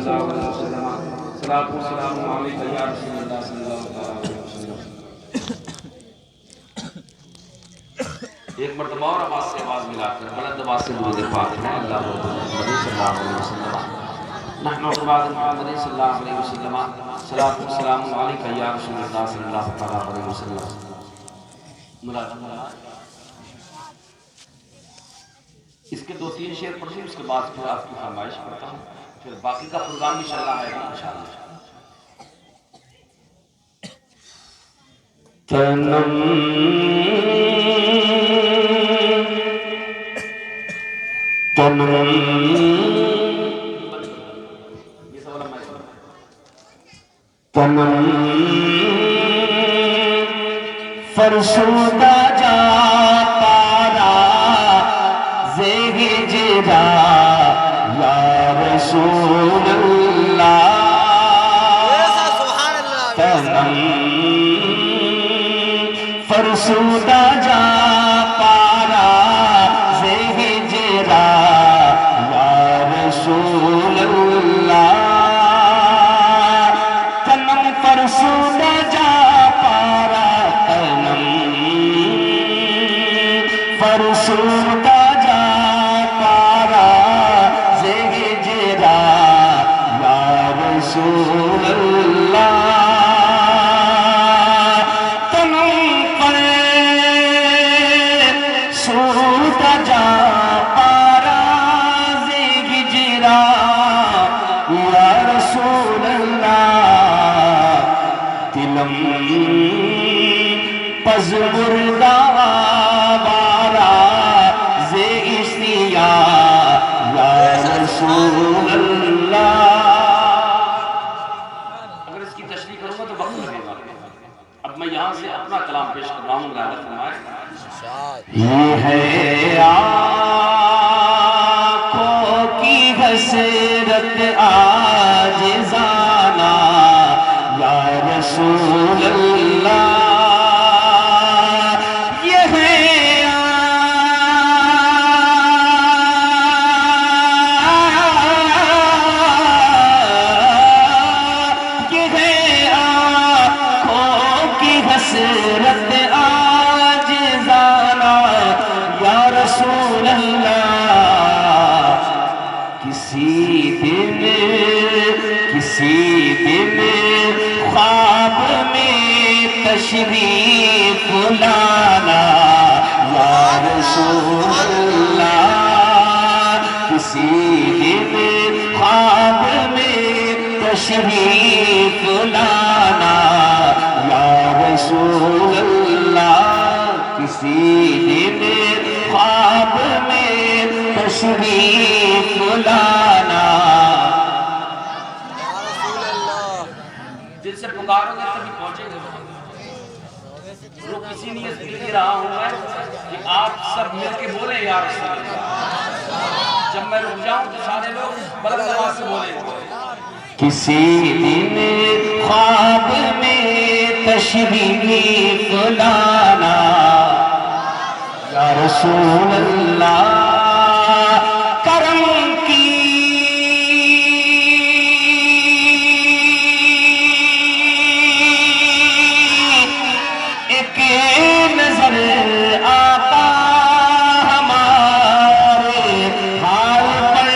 اللہ علیہ وسلم صلاۃ و سلام علیک یا رسول اللہ صلی اللہ علیہ وسلم۔ ایک مرتبہ اور آواز سے آواز ملا کر بلند آواز سے درود پاک ہے اللہ محمد صلی اللہ علیہ وسلم نحن عباد محمد صلی اللہ علیہ وسلم صلاۃ و سلام علیک یا رسول اللہ صلی اللہ علیہ وسلم۔ اس کے 2-3 شعر پڑھ لیں، اس کے بعد پھر آپ کی فرمائش کرتا ہوں، پھر باقی کا پروگرام انشاءاللہ ہے انشاءاللہ۔ تنم فرسودہ جا پارا زیگ جرا یا رسول اللہ تنم فرسودہ جا پارا زیگ جرا یا رسول اللہ تنم فرسودہ جا پارا فرسودہ جا پارا زیگ جرا یا رسول اللہ تنم فرسودہ جا پارا زیگ جرا یا رسول اللہ دلم پز مردہ یہاں سے اپنا کلام پیش کر رہا ہوں غیرت فرمائے یہ ہے آنکھوں کی حسرت عاجزانہ یا رسول اللہ یہ ہے حسرت عاجزانہ یا رسول اللہ کسی دن خواب میں تشریف لانا یا رسول اللہ کسی دن خواب میں تشریف لانا یا رسول اللہ کسی دن خواب میں تشریف لانا دل سے پکارو گے تبھی پہنچے گے وہ کسی نیت کے لیے رہا ہوں میں کہ آپ سب مل کے بولیں یا رسول اللہ جب میں رک جاؤں تو سارے لوگ بلند آواز سے بولیں کسی دن خواب میں تشریف لانا یا رسول اللہ کرم کی ایک نظر آقا ہمارے حال پر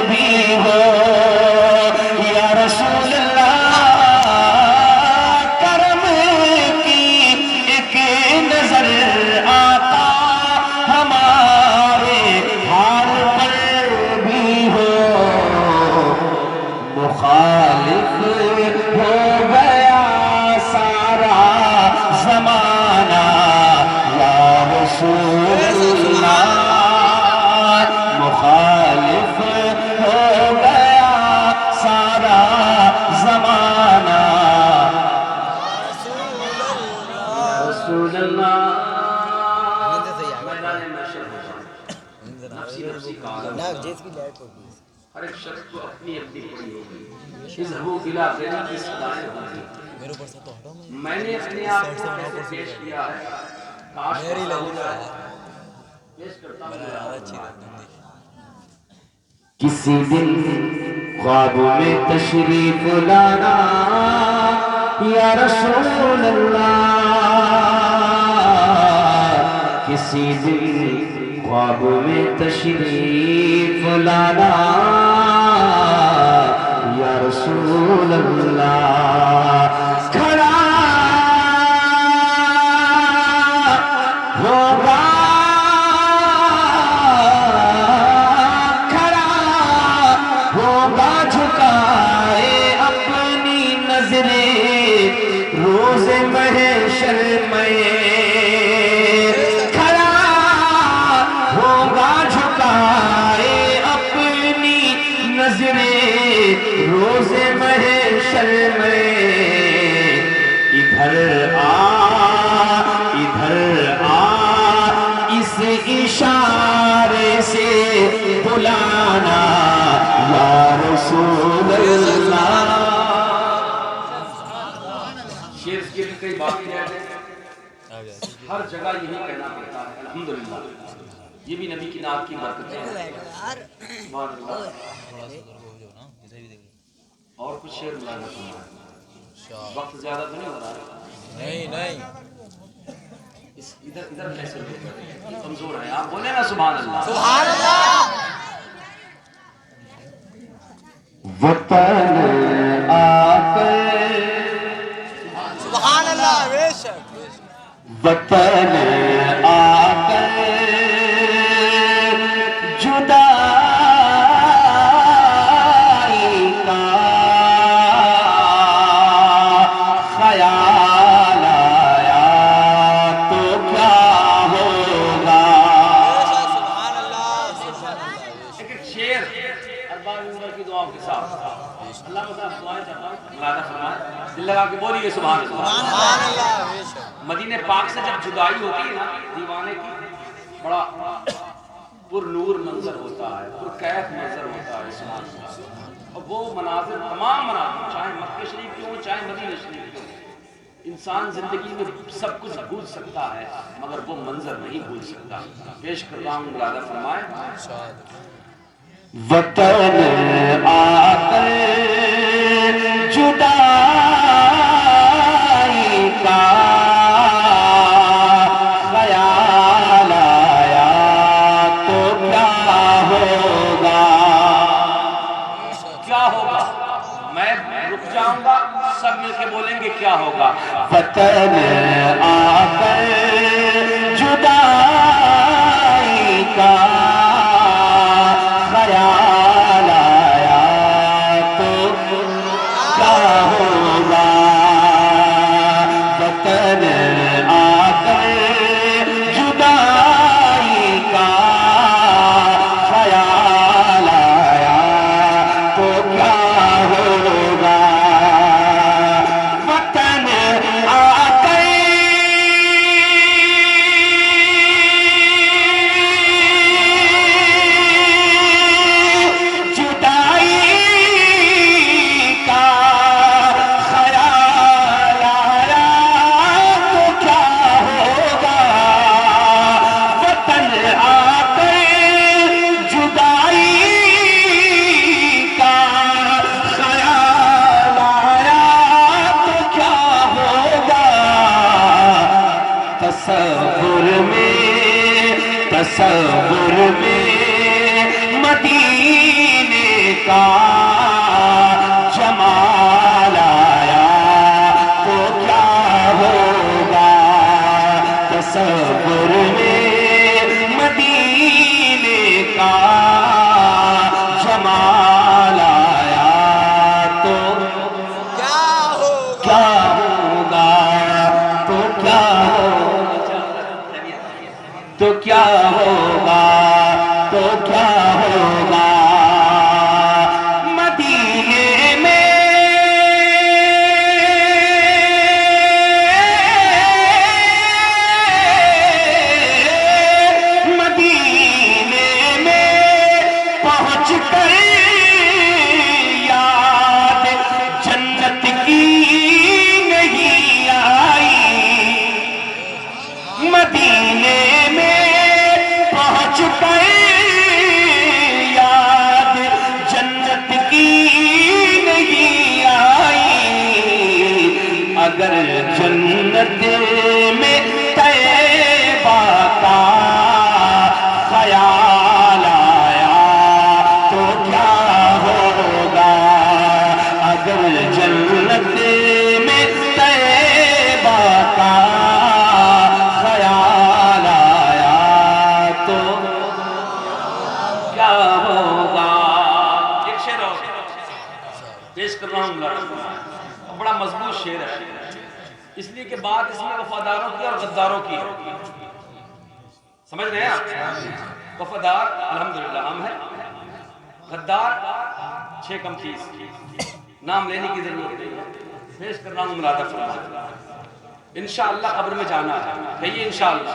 بھی ہو یا رسول اللہ کرم کی ایک نظر آقا ہمارے حال پر بھی ہو مخالف ہو گیا سارا زمانہ یا رسول اللہ مخالف ہو گیا سارا زمانہ رسول اللہ ہر ایک شخص کو اپنی اپنی پڑی ہوگی اذہبوا الی غیر کی صدایں ہوتی میں نے اپنے آپ کو کیسے پیش کیا ہے کاش پیش کرتا ہوں کسی دن خواب میں تشریف لانا یا رسول اللہ، کسی دن خواب میں تشریف لانا یا رسول اللہ، کھڑا ہوگا جھکائے اپنی نظریں روز محشر میں، کھڑا ہوگا جھکائے اپنی نظریں روز محشر میں، ادھر آ اس اشارے سے بلانا یا رسول اللہ۔ شیر کے بھی کئی باقی رہ گئے، ہر جگہ یہی کہنا پڑتا ہے الحمدللہ، یہ بھی نبی کی نعت کی برکت ہے۔ سبحان اللہ۔ اور کچھ شیر ملانا پڑتا ہے، وقت زیادہ تو نہیں ہو رہا ہے؟ نہیں ادھر کیسے لوگ کمزور ہیں؟ آپ بولے نا سبحان اللہ۔ سبحان اللہ۔ وطن آ کر سبحان اللہ، بے شک وطن آ کر جدائی کا خیال آیا تو کیا ہوگا۔ سبحان اللہ۔ ایک شیر ارباب عمر کی دعاؤں کے ساتھ اللہ مطلب دعائیں چاہتا ہوں، مرادہ فرمائے، دل لگا کے بولیے سبحان اللہ۔ سبحان اللہ، بے شک مدینہ پاک سے جب جدائی ہوتی ہے نا دیوانے کی، بڑا پر نور منظر ہوتا ہے، پر کیف منظر ہوتا ہے سبحان اللہ۔ اور وہ مناظر، تمام مناظر، چاہے مکہ شریف کی ہو چاہے مدینہ شریف کی ہو، انسان زندگی میں سب کچھ بھول سکتا ہے مگر وہ منظر نہیں بھول سکتا۔ پیش کر رہا ہوں، مرادہ فرمائے۔ وطن آ کر جدائی کا خیال آیا تو کیا ہوگا۔ کیا ہوگا؟ میں رک جاؤں گا، سب مل کے بولیں گے کیا ہوگا۔ وطن آ کر جدائی کا خیال آیا تو کیا ہوگا۔ وطن آ کر جدائی کا خیال آیا تو کیا ہوگا۔ وطن آ کر تصور میں مدینے کا جمال آیا تو کیا ہوگا۔ تصور میں مدینے کا جمال آیا تو کیا ہوگا، کیا ہوگا، تو کیا ہوگا، تو کیا ہوگا۔ پیش کر رہا ہوں مولانا، بڑا مضبوط شعر ہے، اس لیے کہ بات اس میں وفاداروں کی اور غداروں کی ہے، سمجھ رہے ہیں آپ؟ وفادار الحمدللہ ہم ہیں، غدار 6 کم 30، نام لینے کی ضرورت نہیں ہے، پیش کر رہا ہوں ملادہ فرمائے۔ انشاءاللہ قبر میں جانا ہے، کہیے انشاءاللہ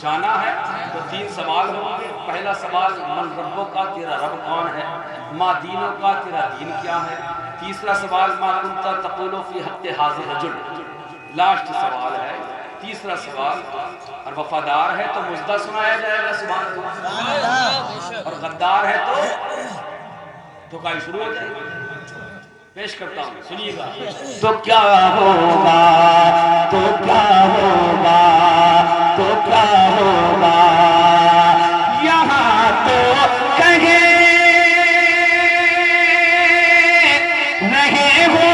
جانا ہے، تو 3 سوال ہوں گے۔ پہلا سوال من ربوں کا، تیرا رب کون ہے؟ ما دینوں کا، تیرا دین کیا ہے؟ تیسرا سوال ما کنتا تقول فی حق حاضر رجل، لاسٹ سوال ہے تیسرا سوال، اور وفادار ہے تو مجدہ سنایا جائے گا سبحان اللہ، اور غدار ہے تو دھوکائی شروع ہو جائے گی۔ پیش کرتا ہوں سنیے گا۔ تو کیا ہوگا، تو کیا ہوگا، تو کیا ہوگا، یہاں تو کہیں رہے ہو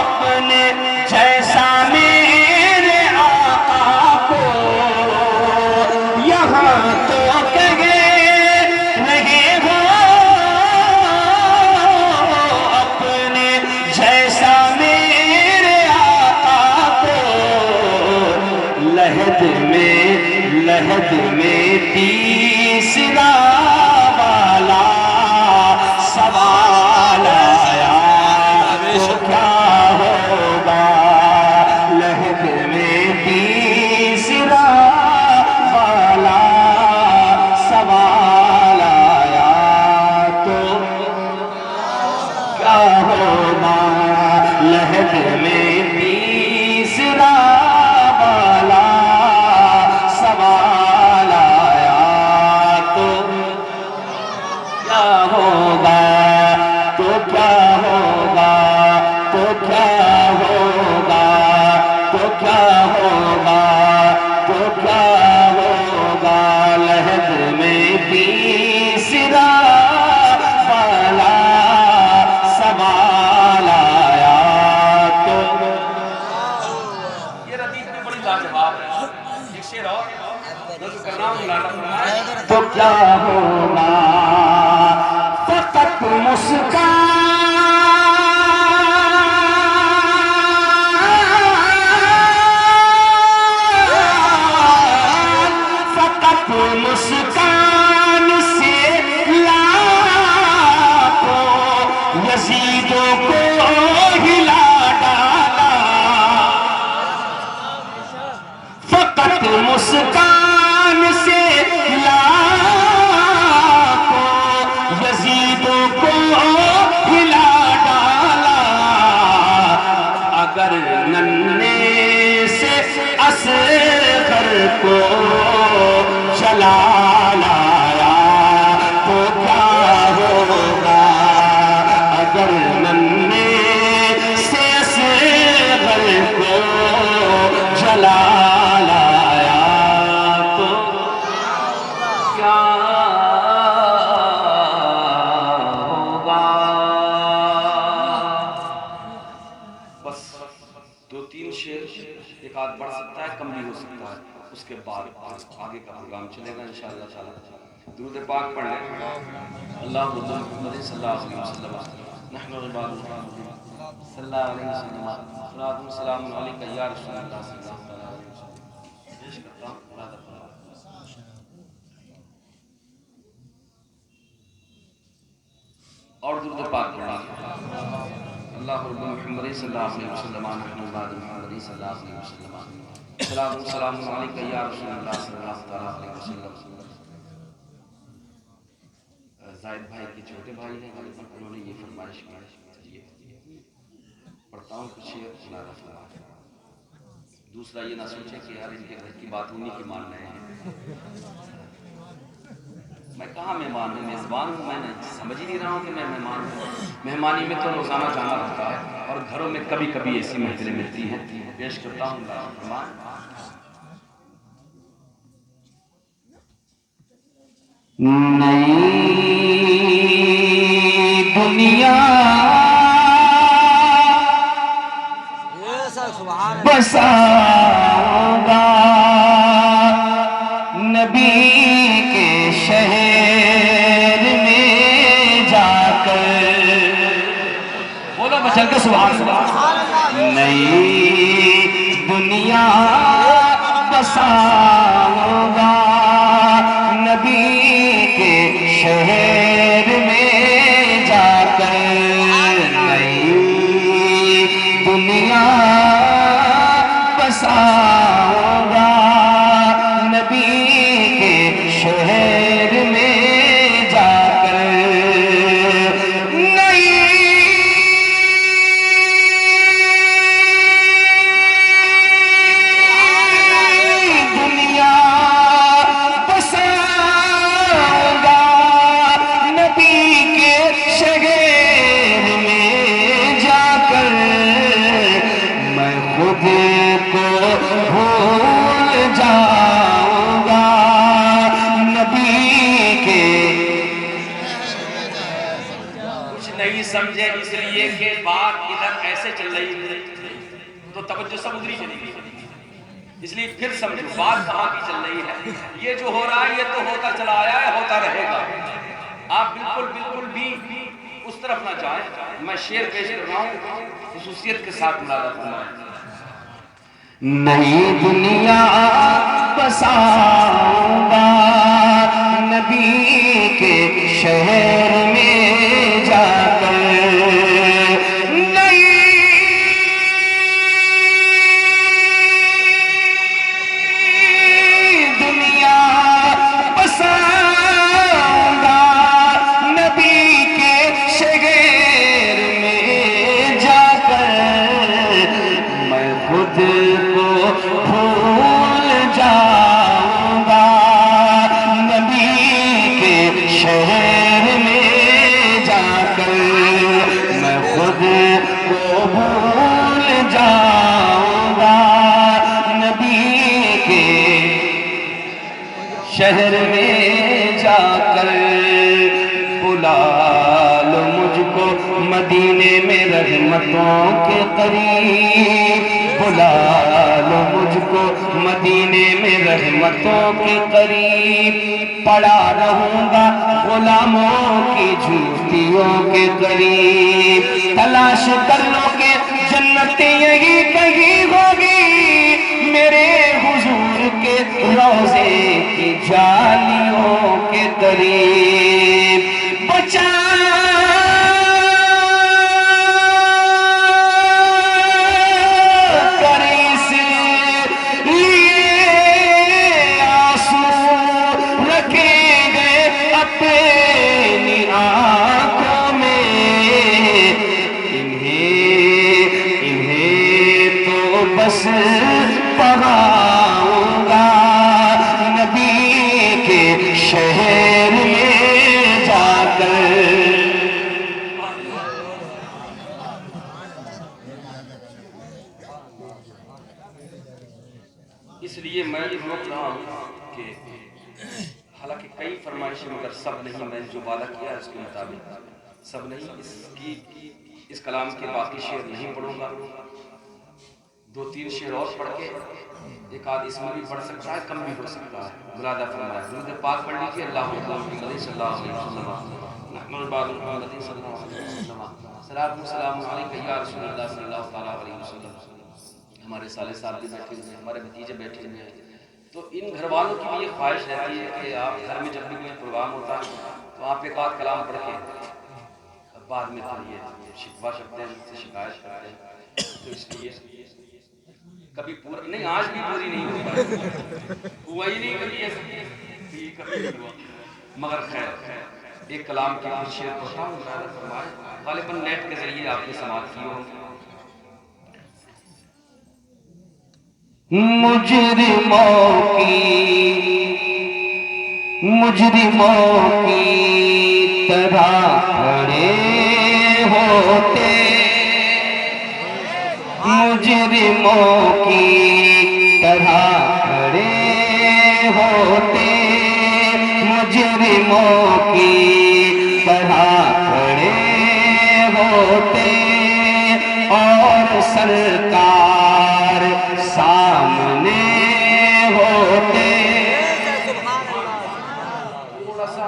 اپنے جیسا میرے آقا کو، یہاں تو کہیں رہے ہو جیسا میرے آقا کو، لحد میں تیسرا والا سوال آیا تو کیا ہوگا، لحد میں تیسرا والا سوال آیا تو کیا ہوگا، لحد میں تیسرا والا سوال آیا تو کیا ہوگا، تو کیا ہوگا، تو کیا ہوگا، تو کیا ہوگا، تو کیا ہوگا، لحد میں تیسرا والا سوال آیا تو یہ ردیف میں بڑی لاجواب ہے، ایک شعر اور نظر کر رہا ہوں مولانا فرمائے۔ تو کیا ہوگا، فقط مسکان، فقط مسکان سے لاکھوں یزیدوں کو ہلا ڈالا، فقط مسکان سے لاکھوں یزیدوں کو ہلا ڈالا، اگر ننھے سے اصغر کو جلا لایا تو کیا ہوگا، اگر ننھے سے اصغر کو جلا لایا تو کیا ہوگا۔ بس 2-3 شعر، ایک آدھ بڑھ سکتا ہے، کم بھی ہو سکتا ہے، اس کے بعد آگے کا پروگرام چلے گا انشاءاللہ تعالی۔ درود پاک پڑھ لیں۔ اللہم محمد صلی اللہ علیہ وسلم نحن عباد الرحمن صلی اللہ علیہ وسلم صلاۃ و سلام علیک یا رسول اللہ صلی اللہ علیہ وسلم۔ پیش کرتا ہوں مراد فرمائے۔ اور درود پاک پڑھیں۔ اللہ رب محمد صلی اللہ علیہ وسلم نحن عباد محمد صلی اللہ علیہ وسلم صلاۃ و سلام علیک یا رسول اللہ صلی اللہ علیہ وسلم۔ زائد بھائی کے چھوٹے بھائی ہیں غالباً، انہوں نے یہ فرمائش کی، چلیے پڑھتا ہوں کچھ شعر ملادہ فرمائے۔ دوسرا یہ نہ سوچے کہ یار ان کے گھر کی بات انہی کی مان رہے ہیں، میں کہاں مہمان ہوں، میزبان ہوں، میں سمجھ ہی نہیں رہا ہوں کہ میں مہمان ہوں۔ مہمانی میں تو روزانہ جانا ہوتا ہے، اور گھروں میں کبھی کبھی ایسی محفلیں ملتی ہیں۔ پیش کرتا ہوں ملادہ فرمائے۔ نئی دنیا بساؤں گا، نبی کے شہر میں جا کر پہ چل کے سبحان اللہ. نئی دنیا بساؤں گا نبی کے شہر میں جا کر. نئی دنیا بساؤں گا نبی کے شہر میں جا کر. نئی دنیا بساؤں گا نبی کے شہر میں جا کر. میں خود کو بھول جاؤں گا نبی کے. کچھ نہیں سمجھے اس لیے کہ بات ادھر ایسے چل رہی ہے تو توجہ سمندری چلی گئی. اس لیے پھر سمجھو بات کہاں کی چل رہی ہے. یہ جو ہو رہا ہے یہ تو ہوتا چلا آیا ہے، ہوتا رہے گا. آپ بالکل بھی اس طرف نہ جائیں. میں شعر پیش کر رہا ہوں خصوصیت کے ساتھ ملازہ فرمائیں. نئی دنیا بساؤں گا نبی کے شہر میں جا کر. نئی دنیا بساؤں گا نبی کے شہر میں جا کر. میں خود کو بھول جاؤں گا نبی کے شہر میں جا کر. میں خود کو بھول جاؤں گا نبی کے شہر میں جا کر. بلا لو مجھ کو مدینے میں رحمتوں کے قریب. بلا لو مجھ کو مدینے میں رحمتوں کے قریب. پڑا رہوں گا غلاموں کی جھوٹیوں کے قریب. تلاش کر لو کہ جنت یہی کہیں ہوگی میرے حضور کے روضے کی جالیوں کے قریب. بچا کر اس لیے آنسو رکھیں گے اپنی آنکھوں میں. انہیں تو بس پڑھاؤں گا نبی کے شہر میں جا کر. اس لیے میں روک رہا ہوں کہ حالانکہ کئی فرمائشیں مگر سب نہیں. میں نے جو وعدہ کیا اس کے مطابق سب نہیں. اس کلام کے باقی شعر نہیں پڑھوں گا. 2-3 شعر اور پڑھ کے ایک آدھ اس میں بھی پڑھ سکتا ہے، کم بھی ہو سکتا ہے. ملازہ فرمائے درود پاک پڑھ لیجیے. اللہم صلی اللہ علیہ وسلم نحمد بعد محمد صلی اللہ علیہ وسلم سلام السلام علیکہ یا رسول اللہ صلی اللہ تعالیٰ علیہ وسلم. ہمارے سالے صاحب بھی بیٹھے ہوئے ہیں، ہمارے بھتیجے بیٹھے ہوئے ہیں. تو ان گھر والوں کی بھی یہ خواہش رہتی ہے کہ آپ گھر میں جب بھی کوئی پروگرام ہوتا ہے تو آپ ایک آدھ کلام پڑھ کے بعد میں پھر یہ شکوہ کرتے ہیں، مجھ سے شکایت کرتے ہیں. تو اس لیے کبھی پورا نہیں، آج بھی پوری نہیں ہو پائی. ہوا ہی نہیں کبھی کبھی نہیں ہوا. مگر خیر ایک کلام کے کچھ شعر پڑھا ہوں. فرمائے غالباً نیٹ کے ذریعے آپ نے سماعت کی ہو. مجرموں کی طرح کھڑے ہوتے. مجرموں کی طرح کھڑے ہوتے. مجرموں کی طرح کھڑے ہوتے اور سرکار سامنے ہوتے. تھوڑا سا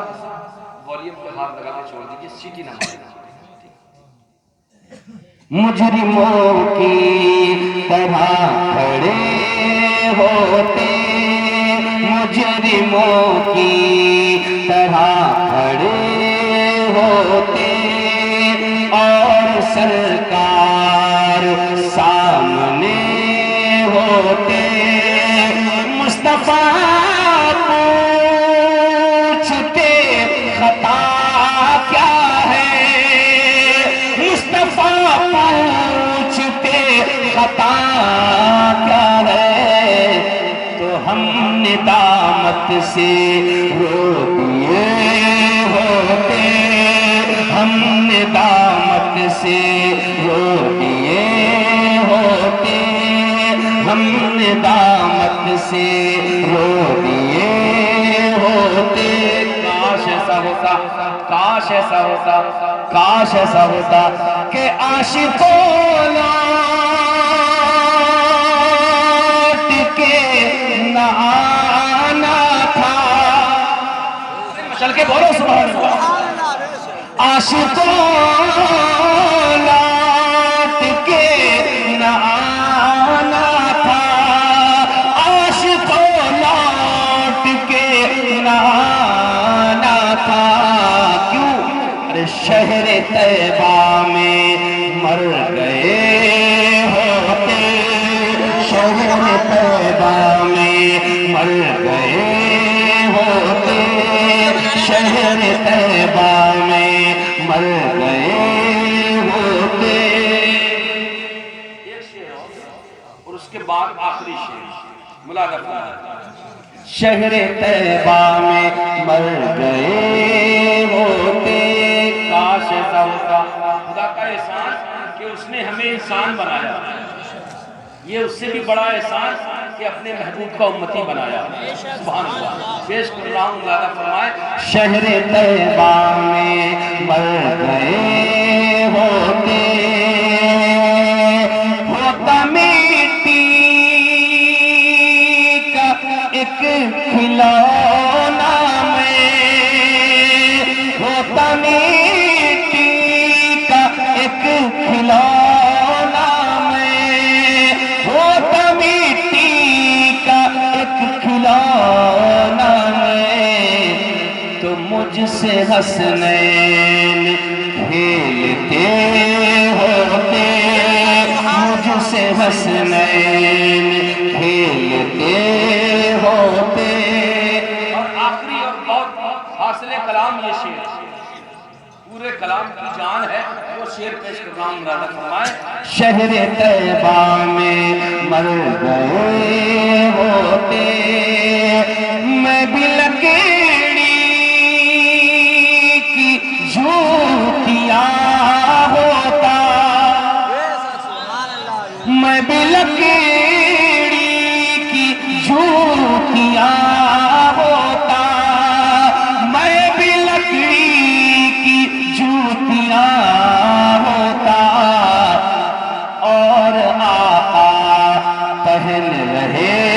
والیوم پہ ہاتھ لگا کے چھوڑ دیجیے، سیٹی نہ مارے. مجرموں کی طرح کھڑے ہوتے، مجرموں کی طرح کھڑے ہوتے، اور سرکار سامنے ہوتے۔ مصطفیٰ پوچھتے خطا کیا ہے، مصطفیٰ پوچھتے خطا کیا ہے، تو ہم ندامت سے رو دیے ہوتے، ہم ندامت سے رو دیے ہوتے، ہم ندامت سے رو دیے ہوتے۔ کاش ایسا ہوتا، کاش ایسا ہوتا، کاش ایسا ہوتا کہ عاشقوں لوٹ کے نہ آنا تھا۔ چل کے بولو سبحان اللہ۔ سبحان اللہ بے شک عاشقوں لوٹ کے نہ آنا تھا، عاشقوں لوٹ کے نہ آنا تھا۔ کیوں؟ ارے شہر طیبہ میں مر گئے ہوتے، شہر طیبہ میں مر گئے ہوتے، شہر طیبہ میں مر گئے ہوتے۔ ایک شعر اور اس کے بعد آخری شعر ملاحظہ فرمائیں۔ شہر طیبہ میں مر گئے ہوتے۔ کاش ایسا ہوتا، خدا کا احسان کہ اس نے ہمیں انسان بنایا، یہ اس سے بھی بڑا احسان کہ اپنے محبوب کا امتی بنایا۔ سبحان اللہ۔ پیش کر رہا ہوں، ملاحظہ فرمائے۔ شہر طیبہ میں مر گئے ہوتے، ہوتا مٹی کا ایک کھلونا میں، ہوتا مٹی کا ایک کھلونا میں، ہوتا مٹی کا ایک کھلونا میں، تو مجھ سے حسنین کھیلتے ہوتے، مجھ سے حسنین کھیلتے ہوتے۔ اور آخری اور بہت حاصل کلام یہ شعر، پورے کلام کی جان ہے، وہ شعر پیش کر رہا ہوں، ملاحظہ فرمائے۔ شہر طیبہ میں مر گئے ہوتے، میں بھی لکڑی کی جھوٹیاں ہوتا، بے شک سبحان اللہ میں بھی لکڑی کی جھوٹیاں ہوتا، میں بھی لکڑی کی جھوٹیاں ہوتا، اور آقا پہن رہے